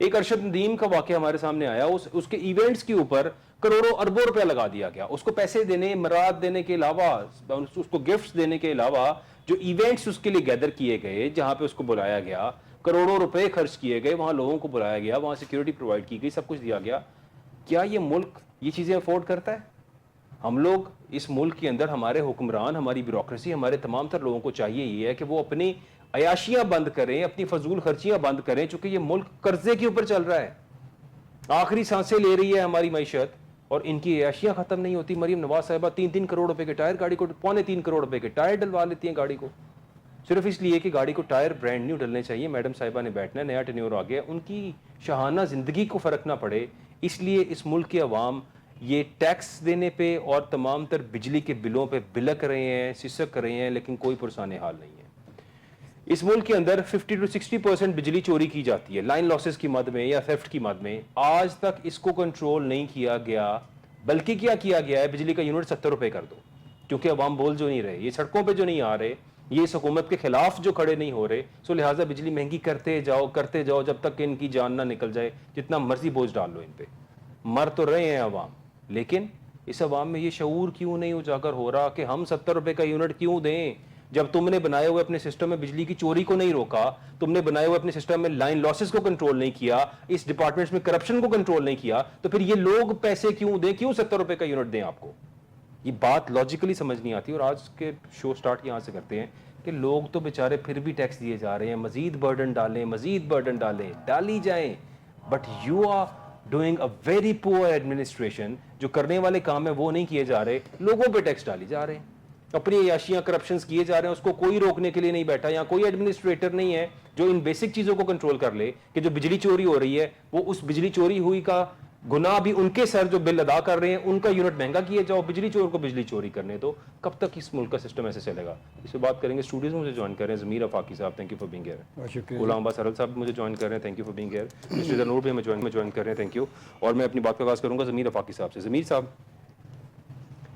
ایک ارشد ندیم کا واقعہ ہمارے سامنے آیا, اس کے ایونٹس کے اوپر کروڑوں اربوں روپے لگا دیا گیا. اس کو پیسے دینے, مراد دینے کے علاوہ, اس کو گفٹس دینے کے علاوہ جو ایونٹس اس کے لیے گیدر کیے گئے, جہاں پہ اس کو بلایا گیا, کروڑوں روپے خرچ کیے گئے, وہاں لوگوں کو بلایا گیا, وہاں سیکیورٹی پرووائڈ کی گئی, سب کچھ دیا گیا. کیا یہ ملک یہ چیزیں افورڈ کرتا ہے؟ ہم لوگ اس ملک کے اندر, ہمارے حکمران, ہماری بیوروکریسی, ہمارے تمام تر لوگوں کو چاہیے یہ ہے کہ وہ اپنی عیاشیاں بند کریں, اپنی فضول خرچیاں بند کریں, چونکہ یہ ملک قرضے کے اوپر چل رہا ہے, آخری سانسیں لے رہی ہے ہماری معیشت, اور ان کی عیاشیاں ختم نہیں ہوتی. مریم نواز صاحبہ 3-3 کروڑ روپے کے ٹائر گاڑی کو, 3.25 کروڑ روپے کے ٹائر ڈلوا لیتی ہیں گاڑی کو, صرف اس لیے کہ گاڑی کو ٹائر برانڈ نیو ڈلنے چاہیے. میڈم صاحبہ نے بیٹھنا ہے, نیا ٹینیور آ گیا, ان کی شاہانہ زندگی کو فرق نہ پڑے, اس لیے اس ملک کے عوام یہ ٹیکس دینے پہ اور تمام تر بجلی کے بلوں پہ بلک رہے ہیں, سسک رہے ہیں, لیکن کوئی پرسان حال نہیں ہے. اس ملک کے اندر 50-60% بجلی چوری کی جاتی ہے لائن لاسز کی مد میں یا تھیفٹ کی مد میں. آج تک اس کو کنٹرول نہیں کیا گیا, بلکہ کیا کیا گیا ہے, بجلی کا یونٹ 70 روپے کر دو, کیونکہ عوام بول جو نہیں رہے, یہ سڑکوں پہ جو نہیں آ رہے, یہ اس حکومت کے خلاف جو کھڑے نہیں ہو رہے, سو لہٰذا بجلی مہنگی کرتے جاؤ جب تک کہ ان کی جان نہ نکل جائے. جتنا مرضی بوجھ ڈال لو ان پہ, مر تو رہے ہیں عوام, لیکن اس عوام میں یہ شعور کیوں نہیں اجاگر ہو رہا کہ ہم 70 روپے کا یونٹ کیوں دیں؟ جب تم نے بنائے ہوئے اپنے سسٹم میں بجلی کی چوری کو نہیں روکا, تم نے بنائے ہوئے اپنے سسٹم میں لائن لاسز کو کنٹرول نہیں کیا, اس ڈپارٹمنٹس میں کرپشن کو کنٹرول نہیں کیا, تو پھر یہ لوگ پیسے کیوں دیں, کیوں 70 روپے کا یونٹ دیں آپ کو؟ یہ بات لاجیکلی سمجھ نہیں آتی. اور آج کے شو سٹارٹ یہاں سے کرتے ہیں کہ لوگ تو بیچارے پھر بھی ٹیکس دیے جا رہے ہیں, مزید برڈن ڈالیں, ڈالی جائیں, but you are doing a very poor administration. جو کرنے والے کام ہیں وہ نہیں کیے جا رہے, لوگوں پہ ٹیکس ڈالی جا رہے ہیں, اپنی عیاشیاں کرپشنز کیے جا رہے ہیں, اس کو کوئی روکنے کے لیے نہیں بیٹھا. یہاں کوئی ایڈمنسٹریٹر نہیں ہے جو ان بیسک چیزوں کو کنٹرول کر لے کہ جو بجلی چوری ہو رہی ہے, وہ اس بجلی چوری ہوئی کا گناہ بھی ان کے سر جو بل ادا کر رہے ہیں, ان کا یونٹ مہنگا کیے جاؤ, بجلی چور کو بجلی چوری کرنے دو. کب تک اس ملک کا سسٹم ایسے چلے گا؟ اس پہ بات کریں گے. اسٹوڈیوز میں مجھے جوائن کر رہے ہیں ضمیر آفاقی صاحب, thank you for being here. Ghulam Abbas ارل صاحب مجھے جوائن کر رہے ہیں, thank you for being here. Mister Noor بھی ہمیں جوائن کر رہے ہیں, تھینک یو. اور میں اپنی بات کا آغاز کروں گا ضمیر آفاقی صاحب سے. ضمیر صاحب,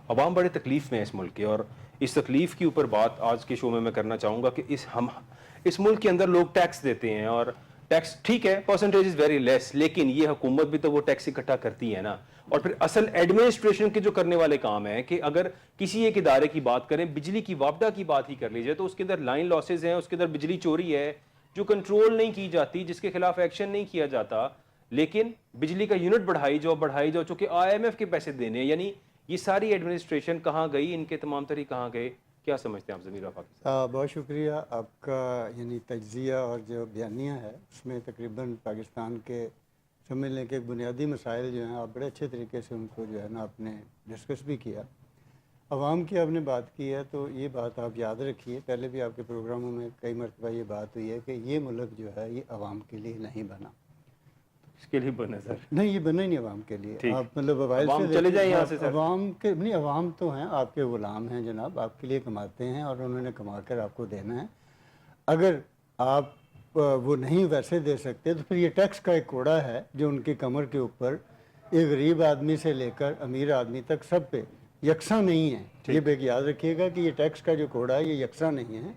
عوام بڑے تکلیف میں ہے اس ملک کے, اور اس تکلیف کے اوپر بات آج کے شو میں کرنا چاہوں گا کہ اس ملک کے اندر لوگ ٹیکس دیتے ہیں, اور ٹیکس ٹھیک ہے, پرسنٹیج از ویری لیس, لیکن یہ حکومت بھی تو وہ ٹیکس اکٹھا کرتی ہے نا. اور پھر اصل ایڈمنسٹریشن کے جو کرنے والے کام ہیں کہ اگر کسی ایک ادارے کی بات کریں, بجلی کی وابڈا کی بات ہی کر لیجئے, تو اس کے اندر لائن لاسز ہیں, اس کے اندر بجلی چوری ہے جو کنٹرول نہیں کی جاتی, جس کے خلاف ایکشن نہیں کیا جاتا, لیکن بجلی کا یونٹ بڑھائی جاؤ, چونکہ IMF کے پیسے دینے. یعنی یہ ساری ایڈمنسٹریشن کہاں گئی, ان کے تمام تری کہاں گئے؟ کیا سمجھتے ہیں آپ ضمیر آفاقی صاحب؟ بہت شکریہ آپ کا. یعنی تجزیہ اور جو بیانیہ ہے اس میں تقریباً پاکستان کے سمجھ لیں کہ بنیادی مسائل جو ہیں آپ بڑے اچھے طریقے سے ان کو جو ہے نا آپ نے ڈسکس بھی کیا. عوام کی آپ نے بات کی ہے, تو یہ بات آپ یاد رکھیے, پہلے بھی آپ کے پروگراموں میں کئی مرتبہ یہ بات ہوئی ہے کہ یہ ملک جو ہے یہ عوام کے لیے نہیں بنا. اس کے لیے بنا سر؟ نہیں, یہ بنا ہی نہیں عوام کے لیے. آپ مطلب عوام چلے جائیں یہاں سے سر. عوام کے نہیں, عوام تو ہیں آپ کے غلام ہیں جناب, آپ کے لیے کماتے ہیں اور انہوں نے کما کر آپ کو دینا ہے. اگر آپ وہ نہیں ویسے دے سکتے تو پھر یہ ٹیکس کا ایک کوڑا ہے جو ان کی کمر کے اوپر ایک غریب آدمی سے لے کر امیر آدمی تک سب پہ یکساں نہیں ہے. یہ بے یاد رکھیے گا کہ یہ ٹیکس کا جو کوڑا ہے یہ یکساں نہیں ہے.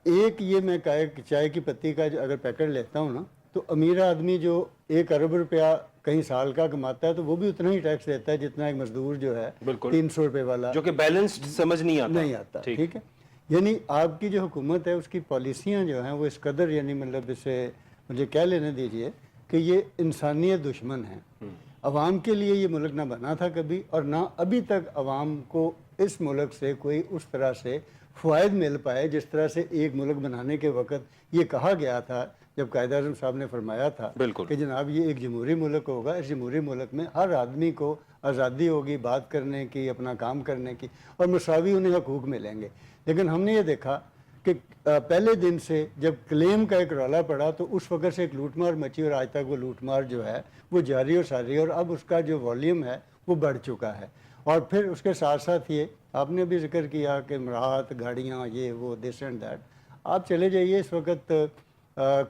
ایک یہ میں چائے کی پتی کا اگر پیکٹ لیتا ہوں نا, تو امیر آدمی جو 1 ارب روپیہ کہیں سال کا کماتا ہے تو وہ بھی اتنا ہی ٹیکس دیتا ہے جتنا ایک مزدور جو ہے 300 روپے والا, جو کہ بیلنسڈ سمجھ نہیں آتا. ٹھیک ہے. یعنی آپ کی جو حکومت ہے اس کی پالیسیاں جو ہیں وہ اس قدر, یعنی مطلب اسے مجھے کہہ لینے دیجئے کہ یہ انسانیت دشمن ہیں. عوام کے لیے یہ ملک نہ بنا تھا کبھی, اور نہ ابھی تک عوام کو اس ملک سے کوئی اس طرح سے فوائد مل پائے جس طرح سے ایک ملک بنانے کے وقت یہ کہا گیا تھا, جب قائد اعظم صاحب نے فرمایا تھا کہ جناب یہ ایک جمہوری ملک ہوگا, اس جمہوری ملک میں ہر آدمی کو آزادی ہوگی بات کرنے کی, اپنا کام کرنے کی, اور مساوی انہیں حقوق ملیں گے. لیکن ہم نے یہ دیکھا کہ پہلے دن سے جب کلیم کا ایک رولا پڑا تو اس وقت سے ایک لوٹ مار مچی, اور آج تک وہ لوٹ مار جو ہے وہ جاری اور ساری ہے, اور اب اس کا جو والیوم ہے وہ بڑھ چکا ہے. اور پھر اس کے ساتھ ساتھ یہ آپ نے بھی ذکر کیا کہ مراحت, گاڑیاں, یہ وہ دس اینڈ دیٹ. آپ چلے جائیے اس وقت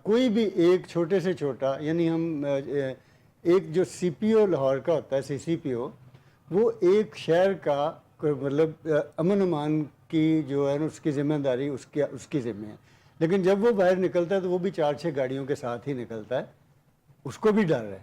کوئی بھی ایک چھوٹے سے چھوٹا, یعنی ہم ایک جو سی پی او لاہور کا ہوتا ہے, سی پی او, وہ ایک شہر کا مطلب امن امان کی جو ہے نا اس کی ذمہ داری اس کی ذمہ ہے. لیکن جب وہ باہر نکلتا ہے تو وہ بھی 4-6 گاڑیوں کے ساتھ ہی نکلتا ہے. اس کو بھی ڈر ہے.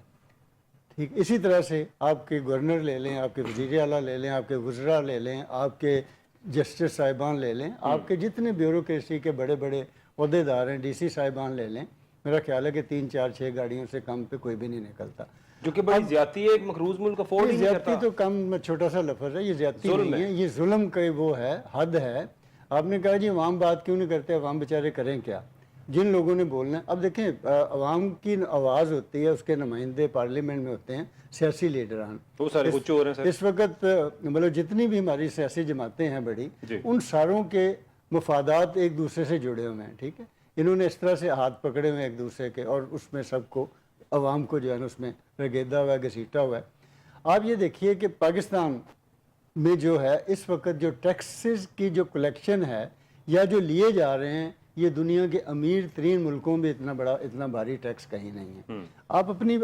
ٹھیک اسی طرح سے آپ کے گورنر لے لیں, آپ کے وزیر اعلیٰ لے لیں, آپ کے وزراء لے لیں, آپ کے جسٹس صاحبان لے لیں, آپ کے جتنے بیوروکریسی کے بڑے بڑے عہدے دار ہیں, ڈی سی صاحبان لے لیں, میرا خیال ہے کہ 3 4 6 گاڑیوں سے کم پہ کوئی بھی نہیں نکلتا. جو کہ بڑی زیادتی ہے, ایک مقروض ملک افورڈ ہی نہیں زیادتی کرتا. تو کم چھوٹا سا لفظ ہے, یہ زیادتی نہیں ہے, یہ ظلم کا وہ ہے, حد ہے. آپ نے کہا جی عوام بات کیوں نہیں کرتے, عوام بیچارے کریں کیا؟ جن لوگوں نے بولنا ہے, اب دیکھیں عوام کی آواز ہوتی ہے, اس کے نمائندے پارلیمنٹ میں ہوتے ہیں سیاسی لیڈران. وہ سارے کچھ ہو رہے ہیں سر. اس وقت مطلب جتنی بھی ہماری سیاسی جماعتیں ہیں بڑی, ان ساروں کے مفادات ایک دوسرے سے جڑے ہوئے ہیں. ٹھیک ہے, انہوں نے اس طرح سے ہاتھ پکڑے ہوئے ایک دوسرے کے, اور اس میں سب کو عوام کو جو ہے نا اس میں رگیدا ہوا ہے, گھسیٹا ہوا ہے. آپ یہ دیکھیے کہ پاکستان میں جو ہے اس وقت جو ٹیکسز کی جو کلیکشن ہے یا جو لیے جا رہے ہیں, یہ دنیا کے امیر ترین ملکوں میں اتنا بھاری ٹیکس کہیں نہیں ہے. آپ اپنی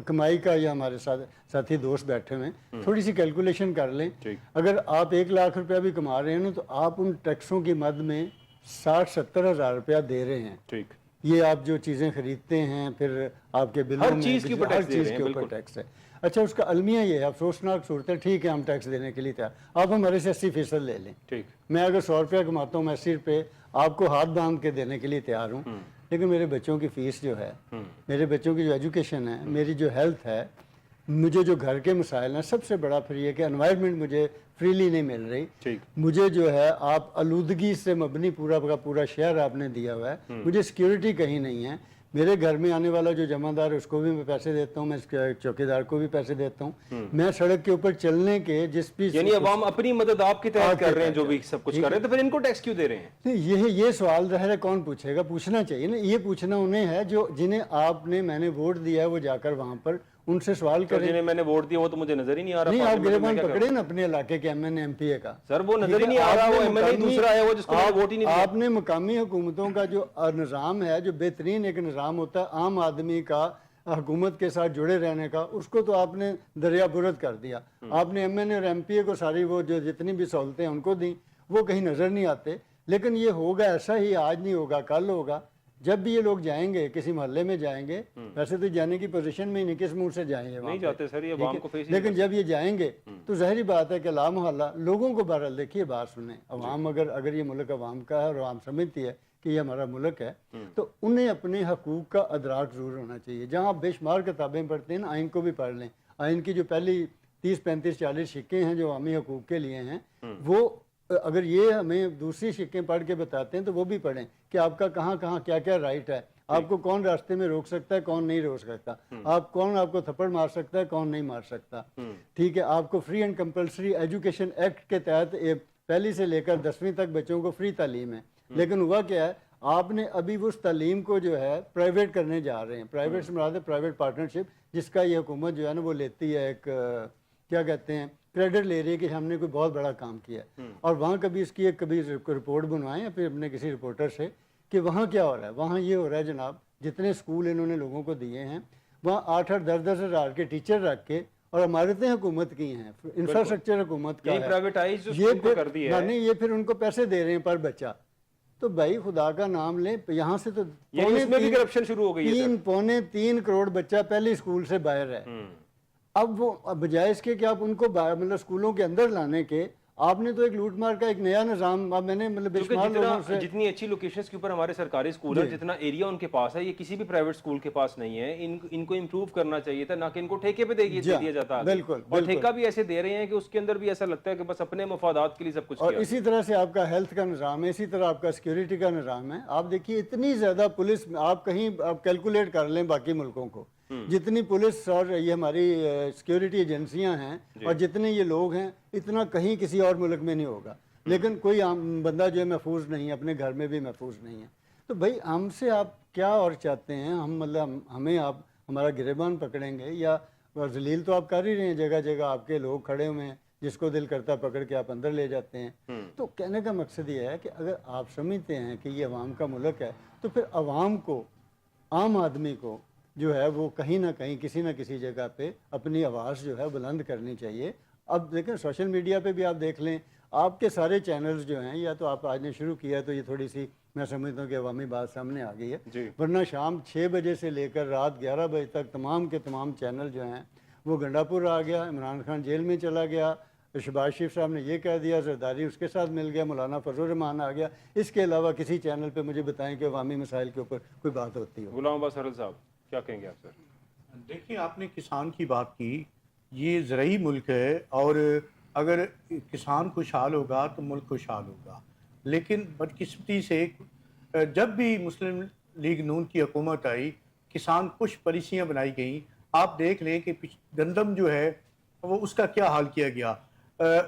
کمائی کا, یا ہمارے ساتھی دوست بیٹھے ہوئے ہیں, تھوڑی سی کیلکولیشن کر لیں. اگر آپ 1 لاکھ روپیہ بھی کما رہے ہیں نا, تو آپ ان ٹیکسوں کی مد میں 60-70 ہزار روپیہ دے رہے ہیں. یہ آپ جو چیزیں خریدتے ہیں, پھر آپ کے بلوں میں چیز کے اوپر ٹیکس ہے. اچھا, اس کا المیہ یہ ہے, افسوسناک صورت ہے, ٹھیک ہے ہم ٹیکس دینے کے لیے تیار, آپ ہمارے سے 80% لے لیں. میں اگر 100 روپیہ کماتا ہوں, میں 80 روپے آپ کو ہاتھ باندھ کے دینے کے لیے تیار ہوں. لیکن میرے بچوں کی فیس جو ہے, میرے بچوں کی جو ایجوکیشن ہے, میری جو ہیلتھ ہے, مجھے جو گھر کے مسائل ہیں, سب سے بڑا پھر یہ کہ انوائرمنٹ مجھے فریلی نہیں مل رہی. مجھے جو ہے آپ آلودگی سے مبنی پورا کا پورا شہر آپ نے دیا ہوا ہے, مجھے سیکیورٹی کہیں نہیں ہے. میرے گھر میں آنے والا جو جمع دار ہے اس کو بھی میں پیسے دیتا ہوں, میں چوکیدار کو بھی پیسے دیتا ہوں. میں سڑک کے اوپر چلنے کے جس بھی, یعنی عوام اپنی مدد آپ کے تحت کر رہے ہیں, جو بھی سب کچھ کر رہے ہیں, تو پھر ان کو ٹیکس کیوں دے رہے ہیں؟ یہ سوال ظاہر ہے کون پوچھے گا, پوچھنا چاہیے نا. یہ پوچھنا انہیں ہے جو جنہیں آپ نے, میں نے ووٹ دیا ہے, وہ جا کر وہاں پر ان سے سوال کریں. جنہیں میں نے ووٹ دیا وہ تو مجھے نظر ہی نہیں آ رہا. نہیں, آپ گریبان پکڑے نا اپنے علاقے کے ایم این ایم پی اے کا. سر وہ نظر ہی نہیں آ رہا, وہ ایم این اے دوسرا ہے, وہ جس کو ووٹ ہی نہیں دیا. آپ نے مقامی حکومتوں کا جو نظام ہے, جو بہترین ایک نظام ہوتا ہے عام آدمی کا حکومت کے ساتھ جڑے رہنے کا, اس کو تو آپ نے دریا برد کر دیا. آپ نے ایم این اے اور ایم پی اے کو ساری وہ جو جتنی بھی سہولتیں ان کو دیں, وہ کہیں نظر نہیں آتے. لیکن یہ ہوگا ایسا ہی, آج نہیں ہوگا کل ہوگا. جب بھی یہ لوگ جائیں گے کسی محلے میں جائیں گے, ویسے تو جانے کی پوزیشن میں ہی نہیں, کس منہ سے جائیں گے, نہیں جاتے سر, یہ عوام کو فیس. لیکن جب یہ جائیں گے تو ظاہری بات ہے کہ لا محلہ لوگوں کو بہرحال دیکھیے بات سنیں. عوام اگر یہ ملک عوام کا ہے اور عوام سمجھتی ہے کہ یہ ہمارا ملک ہے, تو انہیں اپنے حقوق کا ادراک ضرور ہونا چاہیے. جہاں آپ بے شمار کتابیں پڑھتے ہیں نا, آئین کو بھی پڑھ لیں. آئین کی جو پہلی 30 35 40 شقیں ہیں جو عوامی حقوق کے لیے ہیں, وہ اگر یہ ہمیں دوسری شقیں پڑھ کے بتاتے ہیں تو وہ بھی پڑھیں کہ آپ کا کہاں کہاں کیا کیا رائٹ ہے. آپ کو کون راستے میں روک سکتا ہے, کون نہیں روک سکتا. کون آپ کو تھپڑ مار سکتا ہے, کون نہیں مار سکتا. ٹھیک ہے, آپ کو free and compulsory education act کے تحت پہلی سے لے کر 10ویں تک بچوں کو فری تعلیم ہے. لیکن ہوا کیا ہے, آپ نے ابھی اس تعلیم کو جو ہے پرائیویٹ کرنے جا رہے ہیں. پرائیویٹ سے مراد ہے پرائیویٹ پارٹنرشپ, جس کا یہ حکومت جو ہے نا وہ لیتی ہے, ایک کیا کہتے ہیں, کریڈٹ لے رہی ہے کہ ہم نے کوئی بہت بڑا کام کیا ہے. اور وہاں کبھی اس کی ایک کبھی رپورٹ بنوائیں یا پھر اپنے کسی رپورٹر سے کہ وہاں کیا ہو رہا ہے. وہاں یہ ہو رہا ہے جناب, جتنے اسکول انہوں نے لوگوں کو دیے ہیں, وہاں 8-8 10-10 ہزار کے ٹیچر رکھ کے, اور عمارتیں حکومت کی ہیں, انفراسٹرکچر حکومت کا ہے, یہ پھر ان کو پیسے دے رہے ہیں پر بچہ. تو بھائی خدا کا نام لیں, یہاں سے تو اس میں بھی کرپشن شروع ہو گئی ہے. 3 کروڑ بچہ پہلے اسکول سے باہر ہے. اب وہ بجائے اس کے کہ آپ ان کو مطلب اسکولوں کے اندر لانے کے, آپ نے تو ایک لوٹ مار کا ایک نیا نظام. اب میں نے مطلب جتنی اچھی لوکیشنز کے اوپر ہمارے سرکاری اسکول ہیں, جتنا ایریا ان کے پاس ہے, یہ کسی بھی پرائیویٹ اسکول کے پاس نہیں ہے. ان کو امپروو کرنا چاہیے تھا, نہ کہ ان کو ٹھیکے پہ دیا جاتا ہے. اور ٹھیکہ بھی ایسے دے رہے ہیں کہ اس کے اندر بھی ایسا لگتا ہے کہ بس اپنے مفادات کے لیے سب کچھ کیا. اور اسی طرح سے آپ کا ہیلتھ کا نظام ہے, اسی طرح آپ کا سیکیورٹی کا نظام ہے. آپ دیکھیے اتنی زیادہ پولیس, آپ کہیں آپ کیلکولیٹ کر لیں باقی ملکوں کو, جتنی پولیس اور یہ ہماری سیکیورٹی ایجنسیاں ہیں اور جتنے یہ لوگ ہیں, اتنا کہیں کسی اور ملک میں نہیں ہوگا. لیکن کوئی عام بندہ جو ہے محفوظ نہیں ہے, اپنے گھر میں بھی محفوظ نہیں ہے. تو بھائی ہم سے آپ کیا اور چاہتے ہیں؟ ہم مطلب ہمیں آپ ہمارا گریبان پکڑیں گے, یا ذلیل تو آپ کر ہی رہے ہیں. جگہ جگہ آپ کے لوگ کھڑے ہوئے ہیں, جس کو دل کرتا پکڑ کے آپ اندر لے جاتے ہیں. تو کہنے کا مقصد یہ ہے کہ اگر آپ سمجھتے ہیں کہ یہ عوام کا ملک ہے, تو پھر عوام کو, عام آدمی کو جو ہے وہ کہیں نہ کہیں کسی نہ کسی جگہ پہ اپنی آواز جو ہے بلند کرنی چاہیے. اب دیکھیں سوشل میڈیا پہ بھی آپ دیکھ لیں, آپ کے سارے چینلز جو ہیں، یا تو آپ آج نے شروع کیا تو یہ تھوڑی سی میں سمجھتا ہوں کہ عوامی بات سامنے آ گئی ہے، جی ورنہ شام 6 بجے سے لے کر رات 11 بجے تک تمام کے تمام چینل جو ہیں وہ گنڈا پور آ گیا، عمران خان جیل میں چلا گیا، شہباز شریف صاحب نے یہ کہہ دیا، زرداری اس کے ساتھ مل گیا، مولانا فضل الرحمان آ گیا۔ اس کے علاوہ کسی چینل پہ مجھے بتائیں کہ عوامی مسائل کے اوپر کوئی بات ہوتی ہو؟ غلام عباس سرل صاحب کیا کہیں گے آپ سر؟ دیکھیں، آپ نے کسان کی بات کی، یہ زرعی ملک ہے، اور اگر کسان خوشحال ہوگا تو ملک خوشحال ہوگا۔ لیکن بدقسمتی سے جب بھی مسلم لیگ نون کی حکومت آئی، کسان کچھ پالیسیاں بنائی گئیں۔ آپ دیکھ لیں کہ گندم جو ہے وہ اس کا کیا حال کیا گیا۔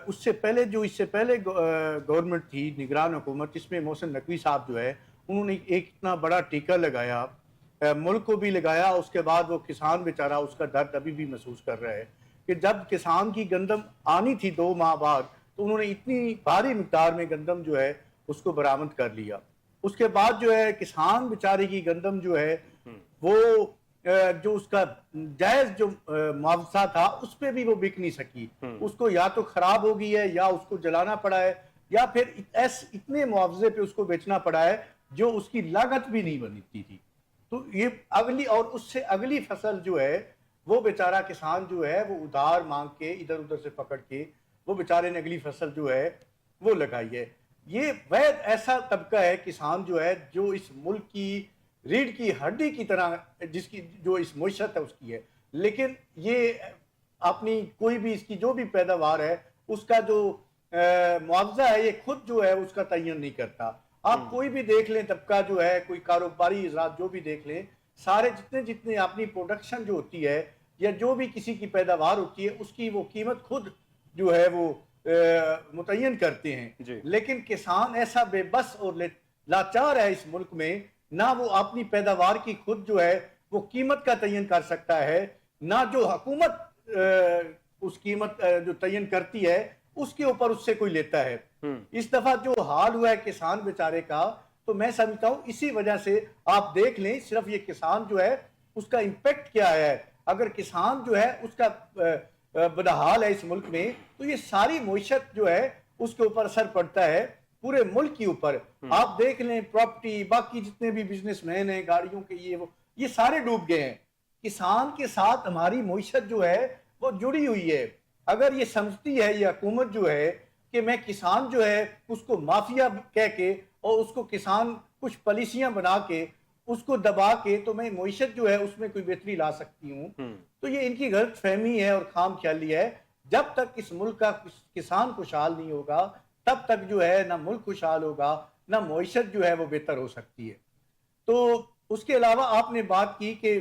اس سے پہلے گورنمنٹ تھی، نگران حکومت، اس میں محسن نقوی صاحب جو ہے انہوں نے ایک اتنا بڑا ٹیکہ لگایا، ملک کو بھی لگایا۔ اس کے بعد وہ کسان بیچارہ اس کا درد ابھی بھی محسوس کر رہا ہے کہ جب کسان کی گندم آنی تھی 2 ماہ بعد، تو انہوں نے اتنی بھاری مقدار میں گندم جو ہے اس کو برآمد کر لیا۔ اس کے بعد جو ہے کسان بیچارے کی گندم جو ہے وہ جو اس کا جائز جو معاوضہ تھا اس پہ بھی وہ بک نہیں سکی۔ اس کو یا تو خراب ہو گئی ہے، یا اس کو جلانا پڑا ہے، یا پھر اتنے معاوضے پہ اس کو بیچنا پڑا ہے جو اس کی لاگت بھی نہیں بنتی تھی۔ تو یہ اگلی اور اس سے اگلی فصل جو ہے وہ بیچارہ کسان جو ہے وہ ادھار مانگ کے ادھر ادھر سے پکڑ کے وہ بیچارے نے اگلی فصل جو ہے وہ لگائی ہے۔ یہ وہ ایسا طبقہ ہے کسان جو ہے جو اس ملک کی ریڑھ کی ہڈی کی طرح، جس کی جو اس معیشت ہے اس کی ہے، لیکن یہ اپنی کوئی بھی اس کی جو بھی پیداوار ہے اس کا جو معاوضہ ہے یہ خود جو ہے اس کا تعین نہیں کرتا۔ آپ کوئی بھی دیکھ لیں طبقہ جو ہے، کوئی کاروباری حضرات جو بھی دیکھ لیں، سارے جتنے اپنی پروڈکشن جو ہوتی ہے یا جو بھی کسی کی پیداوار ہوتی ہے اس کی وہ قیمت خود جو ہے وہ متعین کرتے ہیں۔ جی لیکن کسان ایسا بے بس اور لاچار ہے اس ملک میں، نہ وہ اپنی پیداوار کی خود جو ہے وہ قیمت کا تعین کر سکتا ہے، نہ جو حکومت اس قیمت جو تعین کرتی ہے اس کے اوپر اس سے کوئی لیتا ہے۔ اس دفعہ جو حال ہوا ہے کسان بیچارے کا، تو میں سمجھتا ہوں اسی وجہ سے آپ دیکھ لیں صرف یہ کسان جو ہے اس کا امپیکٹ کیا ہے۔ اگر کسان جو ہے اس کا بدحال ہے اس ملک میں، تو یہ ساری معیشت جو ہے اس کے اوپر اثر پڑتا ہے، پورے ملک کے اوپر۔ آپ دیکھ لیں پراپرٹی، باقی جتنے بھی بزنس مین ہیں، گاڑیوں کے یہ سارے ڈوب گئے ہیں۔ کسان کے ساتھ ہماری معیشت جو ہے وہ جڑی ہوئی ہے۔ اگر یہ سمجھتی ہے یہ حکومت جو ہے کہ میں کسان جو ہے اس کو مافیا کہہ کے اور اس کو کسان کچھ پالیسیاں بنا کے اس کو دبا کے تو میں معیشت جو ہے اس میں کوئی بہتری لا سکتی ہوں، تو یہ ان کی غلط فہمی ہے اور خام خیالی ہے۔ جب تک اس ملک کا کسان خوشحال نہیں ہوگا تب تک جو ہے نہ ملک خوشحال ہوگا، نہ معیشت جو ہے وہ بہتر ہو سکتی ہے۔ تو اس کے علاوہ آپ نے بات کی کہ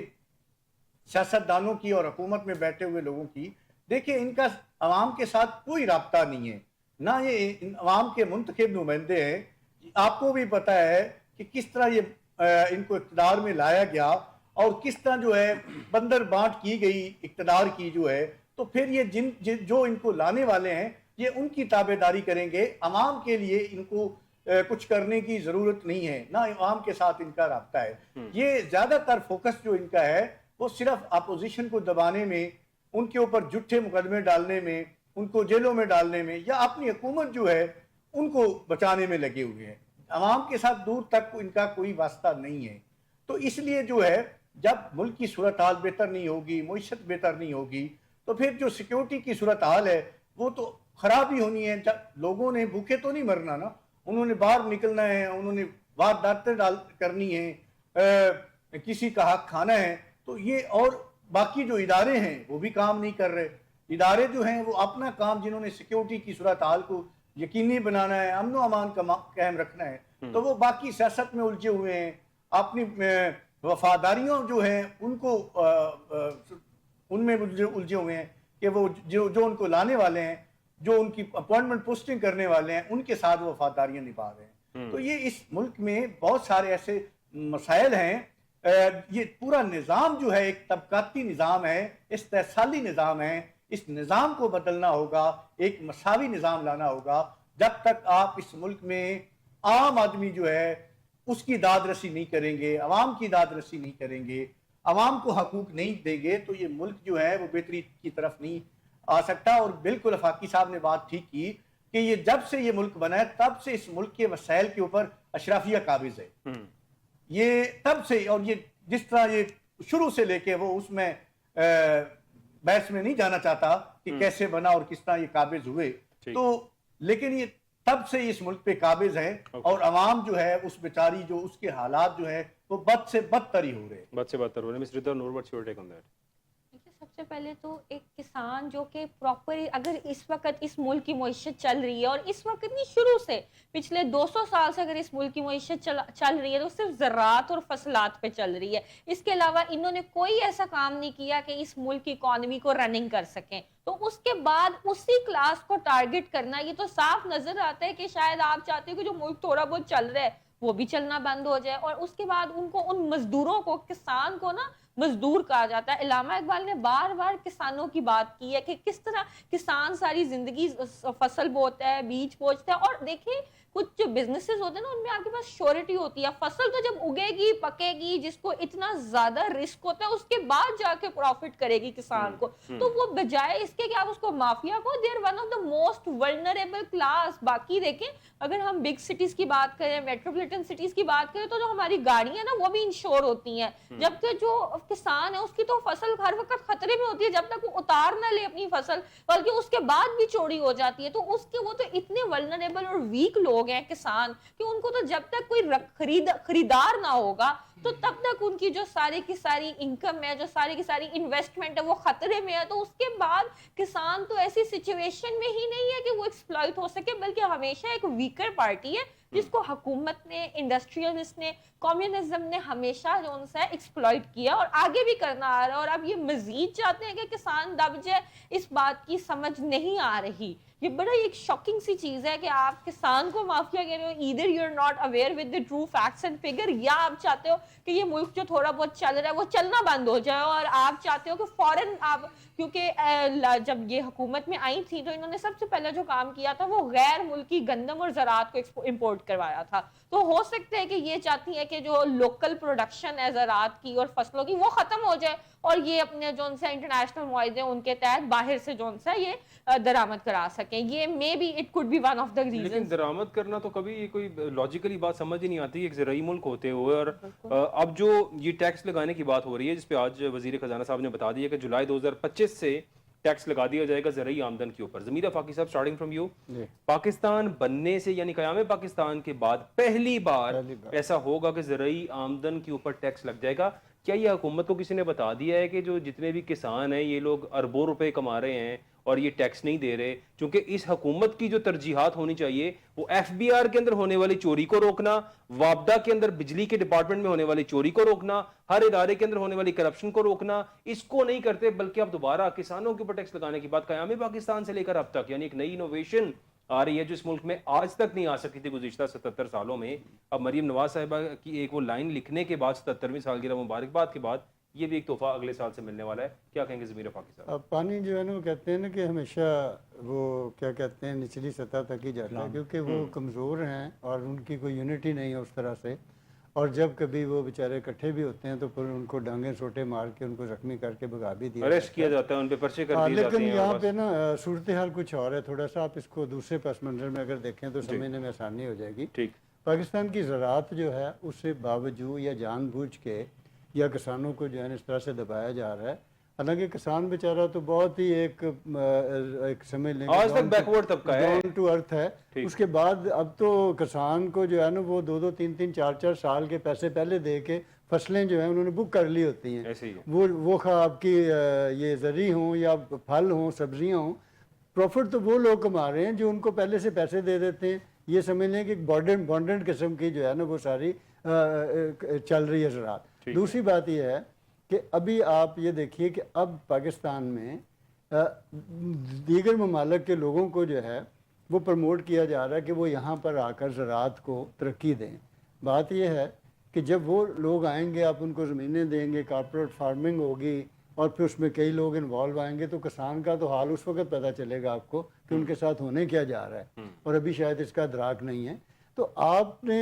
سیاستدانوں کی اور حکومت میں بیٹھے ہوئے لوگوں کی، دیکھیں ان کا عوام کے ساتھ کوئی رابطہ نہیں ہے، نہ یہ عوام کے منتخب نمائندے ہیں۔ آپ کو بھی پتہ ہے کہ کس طرح یہ ان کو اقتدار میں لایا گیا اور کس طرح جو ہے بندر بانٹ کی گئی اقتدار کی جو ہے، تو پھر یہ جو ان کو لانے والے ہیں یہ ان کی تابعداری کریں گے۔ عوام کے لیے ان کو کچھ کرنے کی ضرورت نہیں ہے، نہ عوام کے ساتھ ان کا رابطہ ہے۔ یہ زیادہ تر فوکس جو ان کا ہے وہ صرف اپوزیشن کو دبانے میں، ان کے اوپر جھوٹے مقدمے ڈالنے میں، ان کو جیلوں میں ڈالنے میں، یا اپنی حکومت جو ہے ان کو بچانے میں لگے ہوئے ہیں۔ عوام کے ساتھ دور تک ان کا کوئی واسطہ نہیں ہے۔ تو اس لیے جو ہے جب ملک کی صورتحال بہتر نہیں ہوگی، معیشت بہتر نہیں ہوگی، تو پھر جو سیکیورٹی کی صورتحال ہے وہ تو خراب ہی ہونی ہے۔ جب لوگوں نے بھوکے تو نہیں مرنا نا، انہوں نے باہر نکلنا ہے، انہوں نے وارداتیں کرنی ہے، کسی کا حق کھانا ہے۔ تو یہ اور باقی جو ادارے ہیں وہ بھی کام نہیں کر رہے۔ ادارے جو ہیں وہ اپنا کام، جنہوں نے سیکیورٹی کی صورتحال کو یقینی بنانا ہے، امن و امان کا قائم رکھنا ہے، تو وہ باقی سیاست میں الجھے ہوئے ہیں، اپنی وفاداریوں جو ہیں ان کو ان میں الجھے ہوئے ہیں کہ وہ جو ان کو لانے والے ہیں، جو ان کی اپوائنٹمنٹ پوسٹنگ کرنے والے ہیں، ان کے ساتھ وفاداریاں نبھا رہے ہیں۔ تو یہ اس ملک میں بہت سارے ایسے مسائل ہیں۔ یہ پورا نظام جو ہے ایک طبقاتی نظام ہے، استحصالی نظام ہے۔ اس نظام کو بدلنا ہوگا، ایک مساوی نظام لانا ہوگا۔ جب تک آپ اس ملک میں عام آدمی جو ہے اس کی داد رسی نہیں کریں گے، عوام کی داد رسی نہیں کریں گے، عوام کو حقوق نہیں دیں گے، تو یہ ملک جو ہے وہ بہتری کی طرف نہیں آ سکتا۔ اور بالکل افاقی صاحب نے بات ٹھیک کی کہ یہ جب سے یہ ملک بنا ہے تب سے اس ملک کے وسائل کے اوپر اشرافیہ قابض ہے. یہ تب سے، اور یہ جس طرح یہ شروع سے لے کے وہ اس میں بحث میں نہیں جانا چاہتا کہ کیسے بنا اور کس طرح یہ قابض ہوئے، تو لیکن یہ تب سے اس ملک پہ قابض ہیں، اور عوام جو ہے اس بیچاری جو اس کے حالات جو ہے وہ بد سے بدتر ہی ہو رہے ہیں. بد سے بدتر ہو رہے ہیں. Miss Rita Noor, what's your take on that? سب سے پہلے تو ایک کسان جو کہ پراپر، اگر اس وقت اس ملک کی معیشت چل رہی ہے، اور اس وقت نہیں شروع سے پچھلے 200 سال سے اگر اس ملک کی معیشت چل رہی ہے تو صرف زراعت اور فصلات پہ چل رہی ہے. اس کے علاوہ انہوں نے کوئی ایسا کام نہیں کیا کہ اس ملک کی اکانومی کو رننگ کر سکیں. تو اس کے بعد اسی کلاس کو ٹارگٹ کرنا، یہ تو صاف نظر آتا ہے کہ شاید آپ چاہتے ہو کہ جو ملک تھوڑا بہت چل رہا ہے وہ بھی چلنا بند ہو جائے. اور اس کے بعد ان کو، ان مزدوروں کو، کسان کو نا مزدور کہا جاتا ہے. علامہ اقبال نے بار بار کسانوں کی بات کی ہے کہ کس طرح کسان ساری زندگی فصل بوتا ہے، بیج بوجتا ہے. اور دیکھیں کچھ جو بزنسز ہوتے ہیں نا ان میں آپ کے پاس شیورٹی ہوتی ہے. فصل تو جب اگے گی، پکے گی، جس کو اتنا زیادہ رسک ہوتا ہے، اس کے بعد جا کے پروفٹ کرے گی کسان کو. تو وہ بجائے اس کے کہ آپ اس کو مافیا کو، they are one of the most vulnerable class. باقی دیکھیں اگر ہم بگ سٹیز کی بات کریں، میٹروپولیٹن سٹیز کی بات کریں، تو جو ہماری گاڑیاں نا وہ بھی انشور ہوتی ہیں، جبکہ جو کسان ہے اس کی تو فصل ہر وقت خطرے میں ہوتی ہے جب تک وہ اتار نہ لے اپنی فصل، بلکہ اس کے بعد بھی چوری ہو جاتی ہے. تو اس کے وہ تو اتنے ولنریبل اور ویک لوگ ہیں کسان، کہ ان کو تو جب تک کوئی خریدار نہ ہوگا تو تب تک ان کی جو ساری کی ساری انکم ہے، جو ساری کی ساری انویسٹمنٹ ہے، وہ خطرے میں ہے. تو اس کے بعد کسان تو ایسی سچویشن میں ہی نہیں ہے کہ وہ ایکسپلائٹ ہو سکے، بلکہ ہمیشہ ایک ویکر پارٹی ہے جس کو حکومت نے، انڈسٹریلسٹ نے، کمیونزم نے ہمیشہ جو ان سے ایکسپلائٹ کیا اور آگے بھی کرنا آ رہا ہے. اور اب یہ مزید چاہتے ہیں کہ کسان دب جائے. اس بات کی سمجھ نہیں آ رہی. یہ بڑا ایک شاکنگ سی چیز ہے کہ آپ کسان کو مافیا کہہ رہے ہو. Either you are not aware with the true facts and figure, یا آپ چاہتے ہو کہ یہ ملک جو تھوڑا بہت چل رہا ہے وہ چلنا بند ہو جائے، اور آپ چاہتے ہو کہ فوراً آپ، کیونکہ جب یہ حکومت میں آئی تھی تو انہوں نے سب سے پہلے جو کام کیا تھا وہ غیر ملکی گندم اور زراعت کو امپورٹ کروایا تھا. تو ہو سکتا ہے کہ یہ چاہتی ہے کہ جو لوکل پروڈکشن ہے زراعت کی اور فصلوں کی وہ ختم ہو جائے، اور یہ اپنے جو ان سے انٹرنیشنل معاہدے ان کے تحت باہر سے جو ان سے یہ درآمد کرا سکیں. یہ may be it could be one of the reasons. لیکن درآمد کرنا تو کبھی کوئی لاجیکلی بات سمجھ ہی نہیں آتی ایک زرعی ملک ہوتے ہوئے. اور اب جو یہ ٹیکس لگانے کی بات ہو رہی ہے، جس پہ آج وزیر خزانہ صاحب نے بتا دیا کہ جولائی 2025 سے ٹیکس لگا دیا جائے گا زرعی آمدن کے اوپر. ضمیر فاقی صاحب، سٹارٹنگ فرام یو، پاکستان بننے سے یعنی قیام پاکستان کے بعد پہلی بار ایسا ہوگا کہ زرعی آمدن کے اوپر ٹیکس لگ جائے گا. کیا یہ حکومت کو کسی نے بتا دیا ہے کہ جو جتنے بھی کسان ہیں یہ لوگ اربوں روپے کما رہے ہیں اور یہ ٹیکس نہیں دے رہے؟ چونکہ اس حکومت کی جو ترجیحات ہونی چاہیے وہ ایف بی آر کے اندر ہونے والی چوری کو روکنا، وابدہ کے اندر بجلی کے ڈپارٹمنٹ میں ہونے والی چوری کو روکنا، ہر ادارے کے اندر ہونے والی کرپشن کو روکنا، اس کو نہیں کرتے، بلکہ اب دوبارہ کسانوں کے اوپر ٹیکس لگانے کی بات قیام پاکستان سے لے کر اب تک، یعنی ایک نئی انوویشن آ رہی ہے جو اس ملک میں آج تک نہیں آ سکتی تھی گزشتہ 77 سالوں میں. اب مریم نواز صاحبہ کی ایک وہ لائن لکھنے کے بعد 77ویں سالگرہ مبارکباد کے بعد یہ بھی ایک تحفہ اگلے سال سے ملنے والا ہے. کیا کہیں گے ضمیر فاقی صاحب؟ اب پانی جو ہے نا وہ کہتے ہیں نا کہ ہمیشہ وہ کیا کہتے ہیں نچلی سطح تک ہی جاتا ہے، کیونکہ وہ کمزور ہیں اور ان کی کوئی یونٹی نہیں ہے اس طرح سے. اور جب کبھی وہ بیچارے اکٹھے بھی ہوتے ہیں تو پھر ان کو ڈانگیں سوٹے مار کے ان کو زخمی کر کے بھگا بھی دیا اریسٹ کیا جاتا ہے، ان پہ پرچے کر دیے جاتے ہیں. لیکن یہاں پہ نا صورتحال کچھ اور ہے تھوڑا سا. آپ اس کو دوسرے پس منظر میں اگر دیکھیں تو سمجھنے میں آسانی ہو جائے گی. ٹھیک. پاکستان کی زراعت جو ہے اس سے باوجود یا جان بوجھ کے یا کسانوں کو جو ہے اس طرح سے دبایا جا رہا ہے. حالانکہ کسان بیچارہ تو بہت ہی ایک سمجھ لیں آج تک بیکورڈ طبقہ ہے، ڈاؤن ٹو ارتھ ہے. اس کے بعد اب تو کسان کو جو ہے نا وہ 2-2 3-3 4-4 سال کے پیسے پہلے دے کے فصلیں جو ہیں انہوں نے بک کر لی ہوتی ہیں. ایسے ہی وہ خواہ آپ کی یہ زرعی ہوں یا پھل ہوں، سبزیاں ہوں، پروفٹ تو وہ لوگ کما رہے ہیں جو ان کو پہلے سے پیسے دے دیتے ہیں. یہ سمجھ لیں کہ ایک بانڈنڈ قسم کی جو ہے نا وہ ساری چل رہی ہے زراعت. دوسری بات یہ ہے کہ ابھی آپ یہ دیکھیے کہ اب پاکستان میں دیگر ممالک کے لوگوں کو جو ہے وہ پروموٹ کیا جا رہا ہے کہ وہ یہاں پر آ کر زراعت کو ترقی دیں. بات یہ ہے کہ جب وہ لوگ آئیں گے، آپ ان کو زمینیں دیں گے، کارپوریٹ فارمنگ ہوگی اور پھر اس میں کئی لوگ انوالو آئیں گے، تو کسان کا تو حال اس وقت پتہ چلے گا آپ کو کہ ان کے ساتھ ہونے کیا جا رہا ہے. اور ابھی شاید اس کا ادراک نہیں ہے. تو آپ نے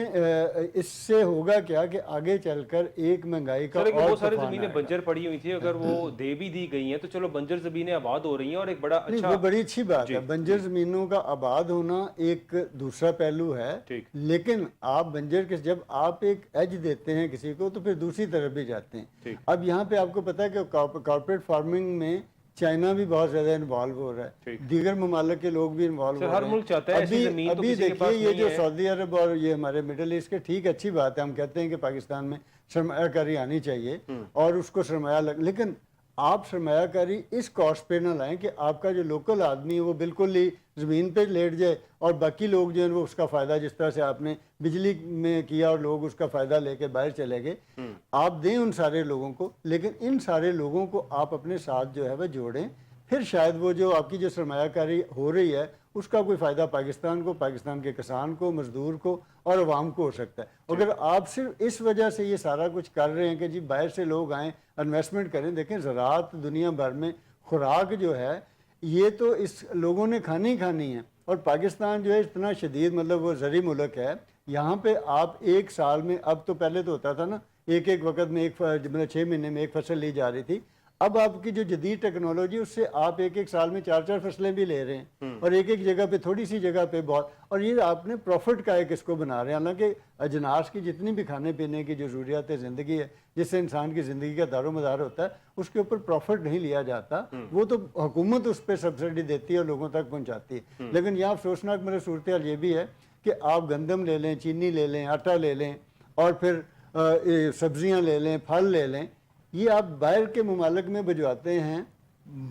اس سے ہوگا کیا کہ آگے چل کر ایک مہنگائی کا سر کہ اور بہت ساری طوفان زمینیں آئے گا۔ بنجر پڑی ہوئی تھی، اگر وہ دے بھی دی گئی ہیں تو چلو بنجر زمینیں آباد ہو رہی ہیں اور ایک بڑا نہیں اچھا وہ بڑی اچھی بات ہے، بنجر زمینوں کا آباد ہونا ایک دوسرا پہلو ہے، ٹھیک۔ لیکن آپ بنجر کے جب آپ ایک ایج دیتے ہیں کسی کو تو پھر دوسری طرف بھی جاتے ہیں۔ ٹھیک۔ اب یہاں پہ آپ کو پتا ہے کہ کارپوریٹ فارمنگ میں چائنا بھی بہت زیادہ انوالو ہو رہا ہے، دیگر ممالک کے لوگ بھی انوالو سر ہو ہر رہے ہیں۔ ملک چاہتا ہے ایسی زمین تو ابھی کسی کے دیکھیے پاس یہ نہیں جو ہے۔ سعودی عرب اور یہ ہمارے مڈل ایسٹ کے ٹھیک اچھی بات ہے، ہم کہتے ہیں کہ پاکستان میں سرمایہ کاری آنی چاہیے اور اس کو سرمایہ لیکن آپ سرمایہ کاری اس کاسٹ پہ نہ لائیں کہ آپ کا جو لوکل آدمی ہے وہ بالکل ہی زمین پہ لیٹ جائے اور باقی لوگ جو ہیں وہ اس کا فائدہ، جس طرح سے آپ نے بجلی میں کیا اور لوگ اس کا فائدہ لے کے باہر چلے گئے، آپ دیں ان سارے لوگوں کو، لیکن ان سارے لوگوں کو آپ اپنے ساتھ جو ہے وہ جوڑیں، پھر شاید وہ جو آپ کی جو سرمایہ کاری ہو رہی ہے اس کا کوئی فائدہ پاکستان کو، پاکستان کے کسان کو، مزدور کو اور عوام کو ہو سکتا ہے۔ اگر آپ صرف اس وجہ سے یہ سارا کچھ کر رہے ہیں کہ جی باہر سے لوگ آئیں انویسٹمنٹ کریں، دیکھیں زراعت دنیا بھر میں خوراک جو ہے یہ تو اس لوگوں نے کھانی ہے، اور پاکستان جو ہے اتنا شدید مطلب وہ زرعی ملک ہے، یہاں پہ آپ ایک سال میں، اب تو پہلے تو ہوتا تھا نا ایک وقت میں مطلب 6 مہینے میں ایک فصل لی جا رہی تھی، اب آپ کی جو جدید ٹیکنالوجی اس سے آپ ایک سال میں 4 فصلیں بھی لے رہے ہیں، اور ایک جگہ پہ تھوڑی سی جگہ پہ بہت، اور یہ آپ نے پروفٹ کا ایک اس کو بنا رہے ہیں، حالانکہ اجناس کی جتنی بھی کھانے پینے کی جو ضروریات زندگی ہے جس سے انسان کی زندگی کا دار و مدار ہوتا ہے اس کے اوپر پروفٹ نہیں لیا جاتا، وہ تو حکومت اس پہ سبسڈی دیتی ہے اور لوگوں تک پہنچاتی ہے۔ لیکن یہاں افسوسناک میرے صورتحال یہ بھی ہے کہ آپ گندم لے لیں، چینی لے لیں، آٹا لے لیں اور پھر سبزیاں لے لیں، پھل لے لیں، یہ آپ باہر کے ممالک میں بھجواتے ہیں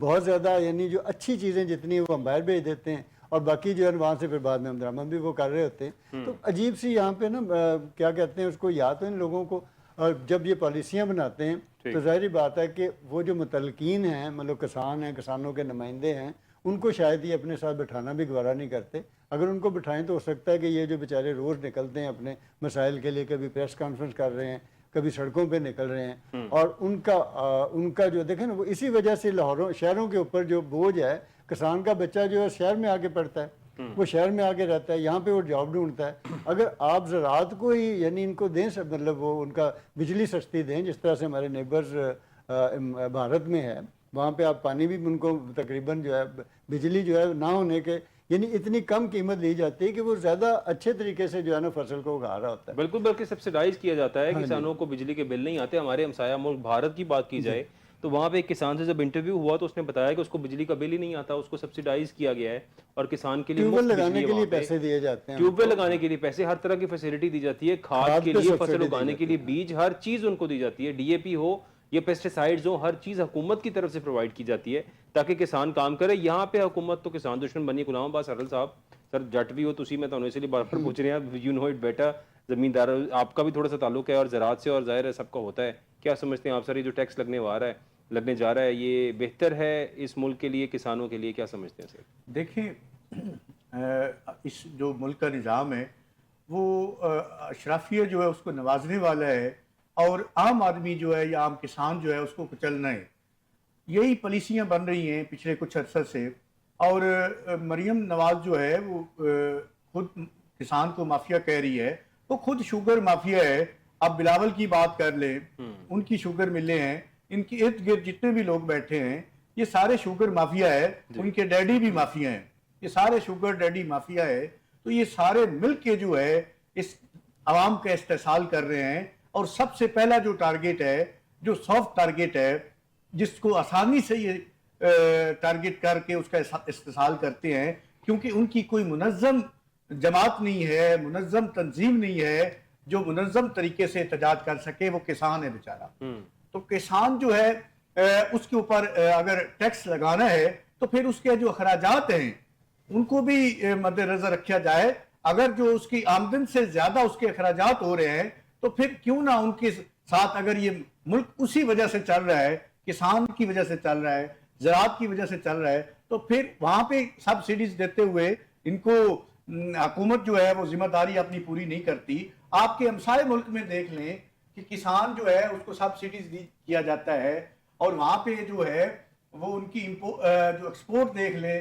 بہت زیادہ، یعنی جو اچھی چیزیں جتنی وہ ہم باہر بھیج دیتے ہیں اور باقی جو ہے وہاں سے پھر بعد میں ہم درآمد بھی وہ کر رہے ہوتے ہیں۔ تو عجیب سی یہاں پہ نا کیا کہتے ہیں اس کو، یا تو ان لوگوں کو جب یہ پالیسیاں بناتے ہیں تو ظاہری بات ہے کہ وہ جو متعلقین ہیں مطلب کسان ہیں، کسانوں کے نمائندے ہیں، ان کو شاید یہ اپنے ساتھ بٹھانا بھی گوارا نہیں کرتے۔ اگر ان کو بٹھائیں تو ہو سکتا ہے کہ یہ جو بیچارے روز نکلتے ہیں اپنے مسائل کے لیے، کبھی پریس کانفرنس کر رہے ہیں، کبھی سڑکوں پہ نکل رہے ہیں، اور ان کا جو دیکھیں نا وہ اسی وجہ سے شہروں کے اوپر جو بوجھ ہے، کسان کا بچہ جو ہے شہر میں آ کے پڑھتا ہے، وہ شہر میں آ کے رہتا ہے، یہاں پہ وہ جاب ڈھونڈتا ہے۔ اگر آپ زراعت کو ہی یعنی ان کو دیں مطلب وہ ان کا بجلی سستی دیں، جس طرح سے ہمارے نیبرز بھارت میں ہے، وہاں پہ آپ پانی بھی ان کو تقریباً جو ہے بجلی جو ہے نہ ہونے کے یعنی اتنی کم قیمت دی جاتی ہے کہ وہ زیادہ اچھے طریقے سے جو ہے نا فصل کو اگا رہا ہوتا ہے۔ بالکل، بلکہ سبسیڈائز کیا جاتا ہے، کسانوں کو بجلی کے بل نہیں آتے۔ ہمارے ہمسایہ ملک بھارت کی بات کی جائے تو وہاں پہ ایک کسان سے جب انٹرویو ہوا تو اس نے بتایا کہ اس کو بجلی کا بل ہی نہیں آتا، اس کو سبسیڈائز کیا گیا ہے اور کسان کے لیے ٹیوب ویل مفت لگانے بجلی کے ہے، لیے وہاں پہ پیسے دیے جاتے ہیں، ٹیوب ویل لگانے کے لیے پیسے، ہر طرح کی فیسلٹی دی جاتی ہے، کھاد کے لیے، فصل اگانے کے لیے بیج، ہر چیز ان کو دی جاتی ہے، ڈی اے پی ہو یا پیسٹیسائڈز ہو، ہر چیز حکومت کی طرف سے پرووائڈ کی جاتی ہے تاکہ کسان کام کرے۔ یہاں پہ حکومت تو کسان دشمن بنی۔ غلام عباس ارل صاحب، سر جٹ بھی ہو تسی، میں تو اسی لیے بار پر پوچھ رہے ہیں، یو نو اٹ بیٹر، زمیندار آپ کا بھی تھوڑا سا تعلق ہے اور زراعت سے، اور ظاہر ہے سب کا ہوتا ہے، کیا سمجھتے ہیں آپ سر یہ جو ٹیکس لگنے جا رہا ہے یہ بہتر ہے اس ملک کے لیے، کسانوں کے لیے، کیا سمجھتے ہیں سر؟ دیکھیں اس جو ملک کا نظام ہے وہ اشرافیہ جو ہے اس کو نوازنے والا ہے، اور عام آدمی جو ہے یا عام کسان جو ہے اس کو کچلنا ہے۔ یہی پالیسیاں بن رہی ہیں پچھلے کچھ عرصہ سے، اور مریم نواز جو ہے وہ خود کسان کو مافیا کہہ رہی ہے، وہ خود شوگر مافیا ہے۔ اب بلاول کی بات کر لیں، ان کی شوگر ملیں ہیں، ان کی ارد گرد جتنے بھی لوگ بیٹھے ہیں یہ سارے شوگر مافیا ہے، ان کے ڈیڈی بھی مافیا ہیں، یہ سارے شوگر ڈیڈی مافیا ہے۔ تو یہ سارے مل کے جو ہے اس عوام کا استحصال کر رہے ہیں، اور سب سے پہلا جو ٹارگٹ ہے، جو سافٹ ٹارگٹ ہے، جس کو آسانی سے یہ ٹارگٹ کر کے اس کا استحصال کرتے ہیں، کیونکہ ان کی کوئی منظم جماعت نہیں ہے، منظم تنظیم نہیں ہے جو منظم طریقے سے احتجاج کر سکے، وہ کسان ہے بیچارہ۔ تو کسان جو ہے اس کے اوپر اگر ٹیکس لگانا ہے تو پھر اس کے جو اخراجات ہیں ان کو بھی مد نظر رکھا جائے۔ اگر جو اس کی آمدن سے زیادہ اس کے اخراجات ہو رہے ہیں تو پھر کیوں نہ ان کے ساتھ، اگر یہ ملک اسی وجہ سے چل رہا ہے، کسان کی وجہ سے چل رہا ہے، زراعت کی وجہ سے چل رہا ہے، تو پھر وہاں پہ سبسڈیز دیتے ہوئے ان کو حکومت جو ہے وہ ذمہ داری اپنی پوری نہیں کرتی۔ آپ کے ہمسائے ملک میں دیکھ لیں کہ کسان جو ہے اس کو سبسڈیز کیا جاتا ہے، اور وہاں پہ جو ہے وہ ان کی جو ایکسپورٹ دیکھ لیں،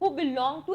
who belong to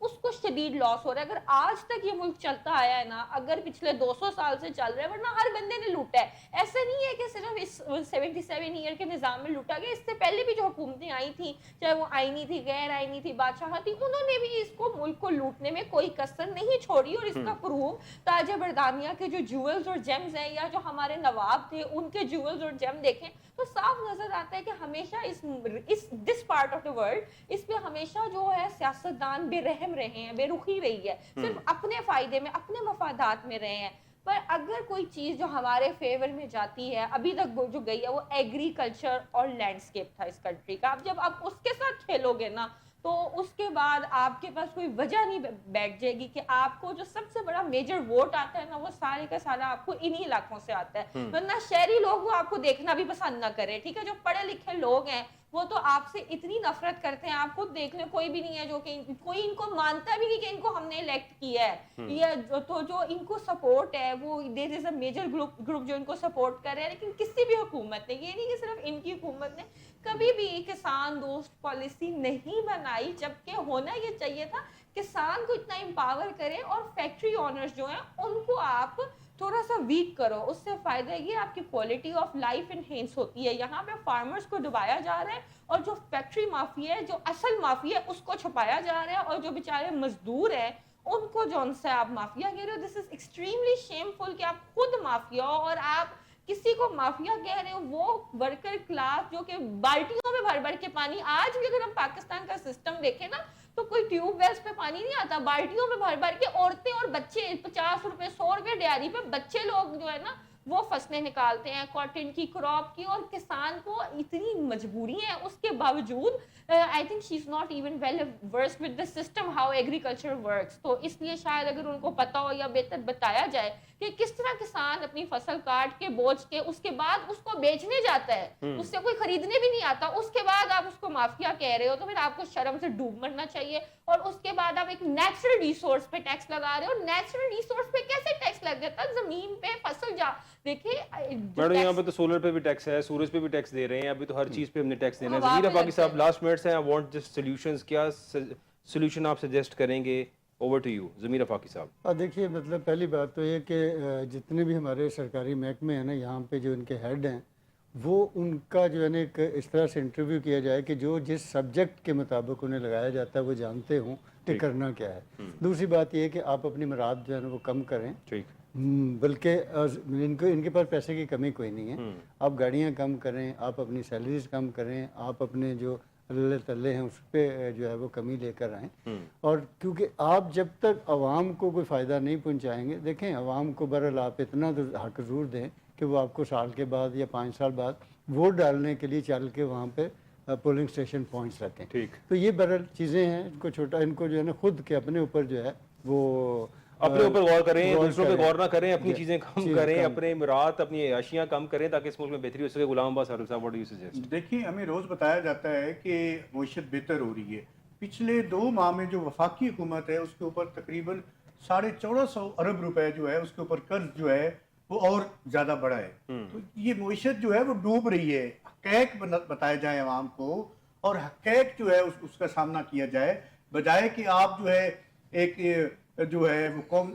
اس کو شدید لاس ہو رہا ہے. اگر آج تک یہ ملک چلتا آیا ہے نا, اگر پچھلے 200 سال سے چل رہا ہے, ورنہ ہر بندے نے لوٹا ہے. ایسا نہیں ہے کہ صرف اس 77 ایئر کے نظام میں لوٹا گیا, اس سے پہلے بھی جو حکومتیں آئی تھیں, چاہے وہ آئینی تھی, غیر آئینی تھی, بادشاہ تھی, انہوں نے بھی اس کو ملک کو لوٹنے میں کوئی کسر نہیں چھوڑی. اور اس کا پروف تاج برطانیہ کے جو جیولز اور جیمز ہیں, یا جو ہمارے نواب تھے ان کے جیولز اور جیم دیکھیں تو صاف نظر آتا ہے کہ ہمیشہ اس this part of the world اس پہ ہمیشہ جو ہے سیاستدان بے رحم رہے ہیں, بے رخی رہی ہے, صرف اپنے فائدے میں, اپنے مفادات میں رہے ہیں. پر اگر کوئی چیز جو ہمارے فیور میں جاتی ہے, ابھی تک جو گئی ہے, وہ ایگریکلچر اور لینڈسکیپ تھا اس کنٹری کا. اب جب آپ اس کے ساتھ کھیلو گے نا, تو اس کے بعد آپ کے پاس کوئی وجہ نہیں بیٹھ جائے گی کہ آپ کو جو سب سے بڑا میجر ووٹ آتا ہے نا, وہ سارے کا سارا آپ کو انہی علاقوں سے آتا ہے. ورنہ شہری لوگ وہ آپ کو دیکھنا بھی پسند نہ کرے, ٹھیک ہے. جو پڑھے لکھے لوگ ہیں وہ تو آپ سے اتنی نفرت کرتے ہیں, آپ خود دیکھ لیں, کوئی بھی نہیں ہے جو کہ کوئی ان کو مانتا بھی نہیں کہ ان کو ہم نے الیکٹ کیا ہے. یہ تو جو ان کو سپورٹ ہے, وہ دیر از اے میجر گروپ جو ان کو سپورٹ کر رہے ہیں. لیکن کسی بھی حکومت نے, یہ نہیں کہ صرف ان کی حکومت نے, کبھی بھی کسان دوست پالیسی نہیں بنائی. جبکہ ہونا یہ چاہیے تھا کسان کو اتنا امپاور کرے, اور فیکٹری اونرز جو ہیں ان کو آپ تھوڑا سا ویک کرو. اس سے فائدہ یہ آپ کی کوالٹی آف لائف انہینس ہوتی ہے. یہاں پہ فارمرز کو دبایا جا رہا ہے, اور جو فیکٹری مافیا ہے, جو اصل مافیا ہے, اس کو چھپایا جا رہا ہے, اور جو بیچارے مزدور ہیں ان کو جو ان سے آپ مافیا کہہ رہے ہو. دس از ایکسٹریملی شیمفل کہ آپ خود مافیا ہو اور آپ کسی کو مافیا کہہ رہے ہو. وہ ورکر کلاس جو کہ بالٹیوں میں بھر بھر کے پانی, آج بھی اگر ہم پاکستان کا سسٹم دیکھیں نا تو کوئی ٹیوب ویلز پہ پانی نہیں آتا, بالٹیوں میں بھر بھر کے عورتیں اور بچے 50 روپے 100 روپے ڈیاری پہ بچے لوگ جو ہے نا وہ فصلیں نکالتے ہیں کاٹن کی, کراپ کی. اور کسان کو اتنی مجبوری ہے, اس کے باوجود I think she's not even well versed with the system how agriculture works. تو اس لیے شاید اگر ان کو پتا ہو یا بہتر بتایا جائے کہ کس طرح کسان اپنی فصل کاٹ کے بوجھ کے اس کے بعد اس کو بیچنے جاتا ہے, اس سے کوئی خریدنے بھی نہیں آتا, اس کے بعد آپ اس کو مافیا کہہ رہے ہو, تو پھر آپ کو شرم سے ڈوب مرنا چاہیے. اور اس کے بعد آپ ایک نیچرل ریسورس پہ ٹیکس لگا رہے ہو. نیچرل ریسورس پہ کیسے ٹیکس لگ جاتا ہے؟ زمین پہ فصل جا دیکھیے. میڈم یہاں پہ تو سولر پہ بھی ٹیکس ہے, سورج پہ بھی ٹیکس دے رہے ہیں, ابھی تو ہر چیز پہ ہم نے ٹیکس دینا ہے. ضمیر پاکی صاحب لاسٹ منٹس ہیں, آئی وانٹ جسٹ سولوشنز, کیا سولوشن آپ سجیسٹ کریں گے؟ اوور ٹو یو ضمیر پاکی صاحب. دیکھیے مطلب پہلی بات تو یہ کہ جتنے بھی ہمارے سرکاری محکمے ہیں نا, یہاں پہ جو ان کے ہیڈ ہیں, وہ ان کا جو ہے نا ایک اس طرح سے انٹرویو کیا جائے کہ جو جس سبجیکٹ کے مطابق انہیں لگایا جاتا ہے وہ جانتے ہوں کہ کرنا کیا ہے. دوسری بات یہ ہے کہ آپ اپنی مراد جو ہے نا وہ کم کریں, بلکہ ان کے پاس پیسے کی کمی کوئی نہیں ہے. آپ گاڑیاں کم کریں, آپ اپنی سیلریز کم کریں, آپ اپنے جو اللہ تلے ہیں اس پہ جو ہے وہ کمی لے کر آئیں. اور کیونکہ آپ جب تک عوام کو کوئی فائدہ نہیں پہنچائیں گے, دیکھیں عوام کو بہرحال آپ اتنا تو حق ضرور دیں کہ وہ آپ کو سال کے بعد یا 5 سال بعد ووٹ ڈالنے کے لیے چل کے وہاں پہ پولنگ اسٹیشن پہنچ رکھیں. تو یہ بہرحال چیزیں ہیں, ان کو چھوٹا, ان کو جو ہے نا خود کے اپنے اوپر جو ہے وہ اپنے اوپر غور کریں, دوسروں پہ غور نہ کریں, اپنی چیزیں کم کریں, اپنے امرات, اپنی عیاشیاں کم کریں تاکہ اس ملک میں بہتری ہو سکے. غلام عباس حارث صاحب, واٹ ڈو یو سجیسٹ؟ دیکھیں ہمیں روز بتایا جاتا ہے کہ معیشت بہتر ہو رہی ہے. پچھلے 2 ماہ میں جو وفاقی حکومت ہے اس کے اوپر تقریباً 1450 ارب روپے جو ہے اس کے اوپر قرض جو ہے وہ اور زیادہ بڑا ہے. تو یہ معیشت جو ہے وہ ڈوب رہی ہے. حقائق بتائے جائیں عوام کو, اور حقائق جو ہے اس کا سامنا کیا جائے, بجائے کہ آپ جو ہے ایک جو ہے وہ قوم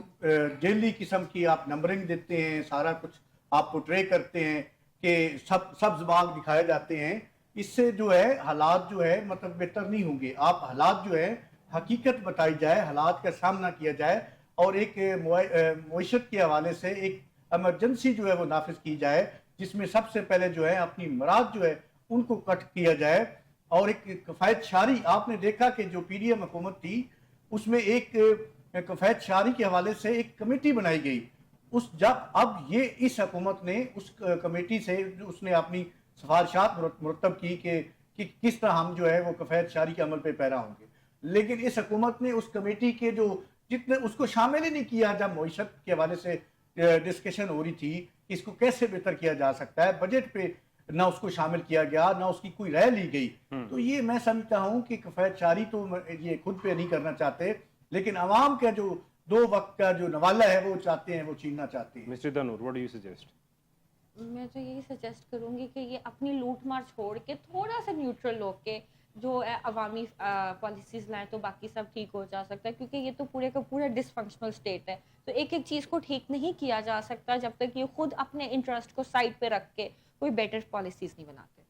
جیلی قسم کی آپ نمبرنگ دیتے ہیں, سارا کچھ آپ پورٹرے کرتے ہیں کہ سب باغ دکھائے جاتے ہیں. اس سے جو ہے حالات جو ہے مطلب بہتر نہیں ہوں گے. آپ حالات جو ہے حقیقت بتائی جائے, حالات کا سامنا کیا جائے, اور ایک معیشت کے حوالے سے ایک ایمرجنسی جو ہے وہ نافذ کی جائے, جس میں سب سے پہلے جو ہے اپنی مراد جو ہے ان کو کٹ کیا جائے. اور ایک کفایت شعاری, آپ نے دیکھا کہ جو پی ڈی ایم حکومت تھی اس میں ایک کفایت شعاری کے حوالے سے ایک کمیٹی بنائی گئی. اب یہ اس حکومت نے اس کمیٹی سے اس نے اپنی سفارشات مرتب کی کہ کس طرح ہم جو ہے وہ کفایت شعاری کے عمل پہ پیرا ہوں گے. لیکن اس حکومت نے اس کمیٹی کے جو جتنے اس کو شامل ہی نہیں کیا جب معیشت کے حوالے سے ڈسکشن ہو رہی تھی کہ اس کو کیسے بہتر کیا جا سکتا ہے. بجٹ پہ نہ اس کو شامل کیا گیا, نہ اس کی کوئی رائے لی گئی. تو یہ میں سمجھتا ہوں کہ کفایت شعاری تو یہ خود پہ نہیں کرنا چاہتے, لیکن عوام کا جو 2 وقت کا جو نوالہ ہے وہ چاہتے ہیں, وہ چھیننا چاہتے ہیں. Mister Tanwar, what do you suggest? میں تو یہی سجیسٹ کروں گی کہ یہ اپنی لوٹ مار چھوڑ کے تھوڑا سا نیوٹرل ہو کے جو عوامی پالیسیز لائیں تو باقی سب ٹھیک ہو جا سکتا ہے, کیونکہ یہ تو پورے کا پورا ڈس فنکشنل اسٹیٹ ہے. تو ایک ایک چیز کو ٹھیک نہیں کیا جا سکتا جب تک یہ خود اپنے انٹرسٹ کو سائڈ پہ رکھ کے کوئی بیٹر پالیسیز نہیں بناتے.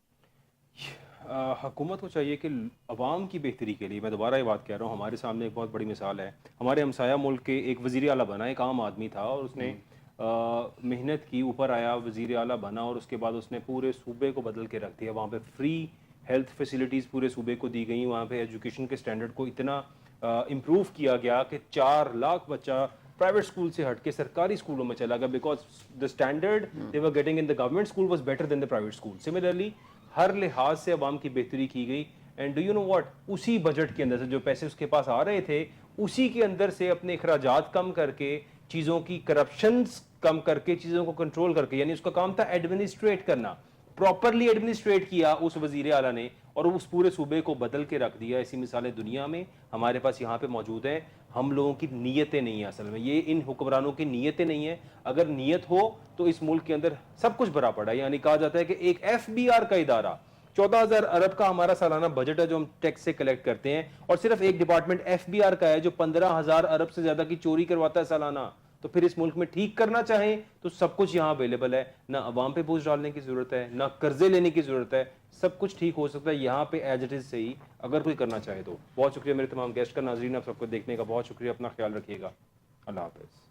حکومت کو چاہیے کہ عوام کی بہتری کے لیے, میں دوبارہ یہ بات کہہ رہا ہوں, ہمارے سامنے ایک بہت بڑی مثال ہے. ہمارے ہمسایہ ملک کے ایک وزیر اعلیٰ بنا, ایک عام آدمی تھا اور اس نے محنت کی, اوپر آیا, وزیر اعلیٰ بنا, اور اس کے بعد اس نے پورے صوبے کو بدل کے رکھ دیا. وہاں پہ فری ہیلتھ فیسلٹیز پورے صوبے کو دی گئیں, وہاں پہ ایجوکیشن کے سٹینڈرڈ کو اتنا امپروو کیا گیا کہ 4 لاکھ بچہ پرائیویٹ اسکول سے ہٹ کے سرکاری اسکولوں میں چلا گیا, because the standard they were getting in the government school was better than the private school. Similarly ہر لحاظ سے عوام کی بہتری کی گئی. And do you know what, اسی بجٹ کے اندر سے جو پیسے اس کے پاس آ رہے تھے, اسی کے اندر سے اپنے اخراجات کم کر کے, چیزوں کی کرپشنز کم کر کے, چیزوں کو کنٹرول کر کے, یعنی اس کا کام تھا ایڈمنسٹریٹ کرنا, پراپرلی ایڈمنسٹریٹ کیا اس وزیر اعلیٰ نے, اور اس پورے صوبے کو بدل کے رکھ دیا. ایسی مثالیں دنیا میں ہمارے پاس یہاں پہ موجود ہیں. ہم لوگوں کی نیتیں نہیں ہیں اصل میں, یہ ان حکمرانوں کی نیتیں نہیں ہیں. اگر نیت ہو تو اس ملک کے اندر سب کچھ بھرا پڑا ہے. یعنی کہا جاتا ہے کہ ایک FBR کا ادارہ, 14,000 ارب کا ہمارا سالانہ بجٹ ہے جو ہم ٹیکس سے کلیکٹ کرتے ہیں, اور صرف ایک ڈپارٹمنٹ FBR کا ہے جو 15,000 ارب سے زیادہ کی چوری کرواتا ہے سالانہ. تو پھر اس ملک میں ٹھیک کرنا چاہیں تو سب کچھ یہاں اویلیبل ہے, نہ عوام پہ بوجھ ڈالنے کی ضرورت ہے, نہ قرضے لینے کی ضرورت ہے, سب کچھ ٹھیک ہو سکتا ہے یہاں پہ ایز اٹ از سے ہی, اگر کوئی کرنا چاہے تو. بہت شکریہ میرے تمام گیسٹ کا. ناظرین آپ سب کو دیکھنے کا بہت شکریہ, اپنا خیال رکھیے گا. اللہ حافظ.